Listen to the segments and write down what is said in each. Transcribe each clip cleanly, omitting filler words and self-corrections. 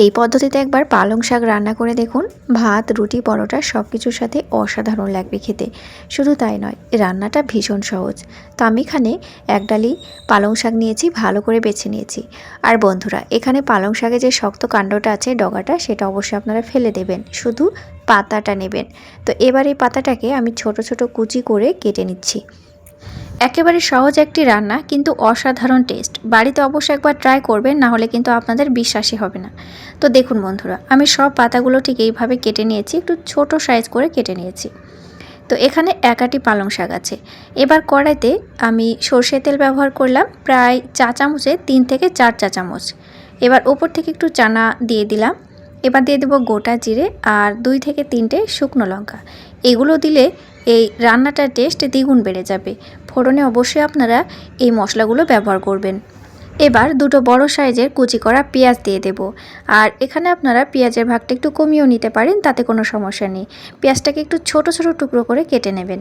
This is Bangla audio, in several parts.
এই পদ্ধতিতে একবার পালং শাক রান্না করে দেখুন। ভাত, রুটি, পরোটা সব কিছুর সাথে অসাধারণ লাগবে খেতে। শুধু তাই নয়, রান্নাটা ভীষণ সহজ। তো আমি এখানে এক ডালি পালং শাক নিয়েছি, ভালো করে বেছে নিয়েছি। আর বন্ধুরা, এখানে পালং শাকে যে শক্ত কাণ্ডটা আছে, ডগাটা, সেটা অবশ্যই আপনারা ফেলে দেবেন, শুধু পাতাটা নেবেন। তো এবার এই পাতাটাকে আমি ছোট ছোট কুচি করে কেটে নিচ্ছি। একেবারে সহজ একটি রান্না, কিন্তু অসাধারণ টেস্ট। বাড়িতে অবশ্যই একবার ট্রাই করবেন, না হলে কিন্তু আপনাদের বিশ্বাসই হবে না। তো দেখুন বন্ধুরা, আমি সব পাতাগুলো ঠিক এইভাবে কেটে নিয়েছি, একটু ছোট সাইজ করে কেটে নিয়েছি। তো এখানে এক আটি পালং শাক আছে। এবার কড়াইতে আমি সরষের তেল ব্যবহার করলাম, প্রায় চা চামচে 3 থেকে 4 চা চামচ। এবার ওপর থেকে একটু চানা দিয়ে দিলাম। এবার দিয়ে দেবো গোটা জিরে আর 2 থেকে 3টে শুকনো লঙ্কা। এগুলো দিলে এই রান্নাটার টেস্ট দ্বিগুণ বেড়ে যাবে। ফোড়নে অবশ্যই আপনারা এই মশলাগুলো ব্যবহার করবেন। এবার দুটো বড় সাইজের কুচি করা পেঁয়াজ দিয়ে দেব। আর এখানে আপনারা পেঁয়াজের ভাগটা একটু কমিয়েও নিতে পারেন, তাতে কোনো সমস্যা নেই। পেঁয়াজটাকে একটু ছোট ছোট টুকরো করে কেটে নেবেন।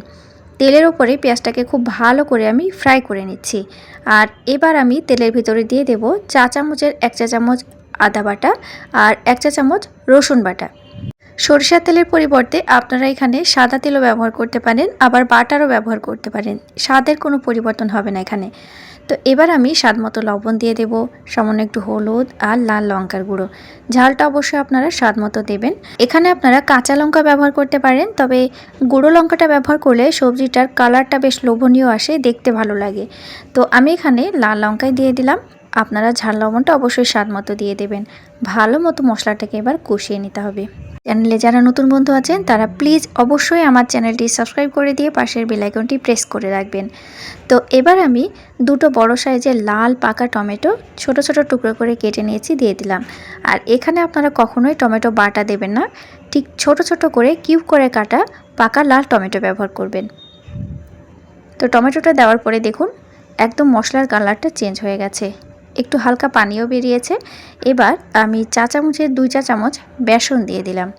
তেলের ওপরে পেঁয়াজটাকে খুব ভালো করে আমি ফ্রাই করে নিচ্ছি। আর এবার আমি তেলের ভিতরে দিয়ে দেব চা চামচের 1 চা চামচ আদা বাটা আর 1 চা চামচ রসুন বাটা। সরিষার তেলের পরিবর্তে আপনারা এখানে সাদা তেলও ব্যবহার করতে পারেন, আবার বাটারও ব্যবহার করতে পারেন। স্বাদের কোনো পরিবর্তন হবে না এখানে। তো এবার আমি স্বাদ মতো লবণ দিয়ে দেব, সামান্য একটু হলুদ আর লাল লঙ্কার গুঁড়ো। ঝালটা অবশ্যই আপনারা স্বাদ মতো দেবেন। এখানে আপনারা কাঁচা লঙ্কা ব্যবহার করতে পারেন, তবে গুঁড়ো লঙ্কাটা ব্যবহার করলে সবজিটার কালারটা বেশ লোভনীয় আসে, দেখতে ভালো লাগে। তো আমি এখানে লাল লঙ্কাই দিয়ে দিলাম। আপনারা ঝাল লবণটা অবশ্যই স্বাদ মতো দিয়ে দেবেন। ভালো মতো মশলাটাকে এবার কষিয়ে নিতে হবে। চ্যানেলে যারা নতুন বন্ধু আছেন তারা প্লিজ অবশ্যই আমার চ্যানেলটি সাবস্ক্রাইব করে দিয়ে পাশের বেল আইকনটি প্রেস করে রাখবেন। তো এবার আমি দুটো বড় সাইজের লাল পাকা টমেটো ছোট ছোট টুকরো করে কেটে নিয়েছি, দিয়ে দিলাম। আর এখানে আপনারা কখনোই টমেটো বাটা দেবেন না, ঠিক ছোট ছোট করে কিউব করে কাটা পাকা লাল টমেটো ব্যবহার করবেন। তো টমেটোটা দেওয়ার পরে দেখুন একদম মশলার কালারটা চেঞ্জ হয়ে গেছে, একটু হালকা পানিও বেরিয়েছে। এবার আমি চা চামচের 2 চা চামচ বেসন দিয়ে দিলাম।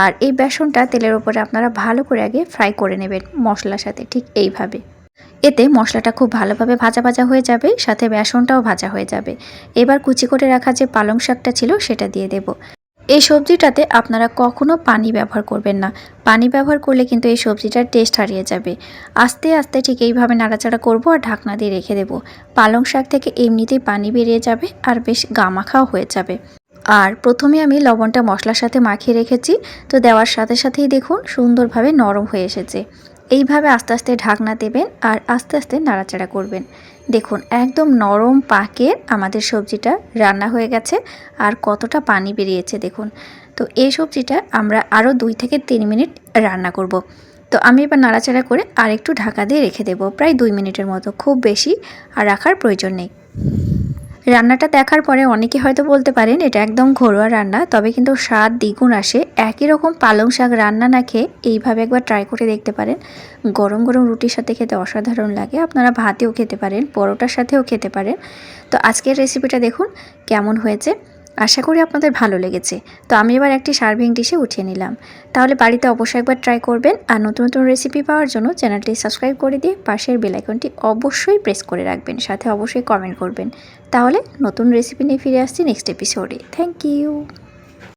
আর এই বেসনটা তেলের উপরে আপনারা ভালো করে আগে ফ্রাই করে নেবেন মশলার সাথে, ঠিক এইভাবে। এতে মশলাটা খুব ভালোভাবে ভাজা ভাজা হয়ে যাবে, সাথে বেসনটাও ভাজা হয়ে যাবে। এবার কুচি করে রাখা যে পালং শাকটা ছিল সেটা দিয়ে দেব। এই সবজিটাতে আপনারা কখনো পানি ব্যবহার করবেন না। পানি ব্যবহার করলে কিন্তু এই সবজিটার টেস্ট হারিয়ে যাবে। আস্তে আস্তে ঠিক এইভাবে নাড়াচাড়া করব আর ঢাকনা দিয়ে রেখে দেব। পালং শাক থেকে এমনিতেই পানি বেরিয়ে যাবে আর বেশ গামাখাও হয়ে যাবে। আর প্রথমে আমি লবণটা মশলার সাথে মাখিয়ে রেখেছি, তো দেওয়ার সাথে সাথেই দেখুন সুন্দরভাবে নরম হয়ে এসেছে। এইভাবে আস্তে আস্তে ঢাকনা দেবেন আর আস্তে আস্তে নাড়াচাড়া করবেন। দেখুন একদম নরম পাকে আমাদের সবজিটা রান্না হয়ে গেছে আর কতটা পানি বেরিয়েছে দেখুন। তো এই সবজিটা আমরা আরও 2 থেকে 3 মিনিট রান্না করব। তো আমি এবার নাড়াচাড়া করে আর একটু ঢাকা দিয়ে রেখে দেব, প্রায় 2 মিনিটের মতো, খুব বেশি আর রাখার প্রয়োজন নেই। রান্নাটা দেখার পরে অনেকে হয়তো বলতে পারেন এটা একদম ঘরোয়া রান্না, তবে কিন্তু স্বাদ দ্বিগুণ আসে। একই রকম পালং শাক রান্না না খেয়ে এইভাবে একবার ট্রাই করে দেখতে পারেন। গরম গরম রুটির সাথে খেতে অসাধারণ লাগে। আপনারা ভাতেও খেতে পারেন, পরোটার সাথেও খেতে পারেন। তো আজকের রেসিপিটা দেখুন কেমন হয়েছে, আশা করি আপনাদের ভালো লেগেছে। তো আমি এবার একটি সার্ভিং ডিশে উঠিয়ে নিলাম। তাহলে বাড়িতে অবশ্যই একবার ট্রাই করবেন। আর নতুন নতুন রেসিপি পাওয়ার জন্য চ্যানেলটি সাবস্ক্রাইব করে দিয়ে পাশের বেল আইকনটি অবশ্যই প্রেস করে রাখবেন, সাথে অবশ্যই কমেন্ট করবেন। তাহলে নতুন রেসিপি নিয়ে ফিরে আসছি নেক্সট এপিসোডে। Thank you.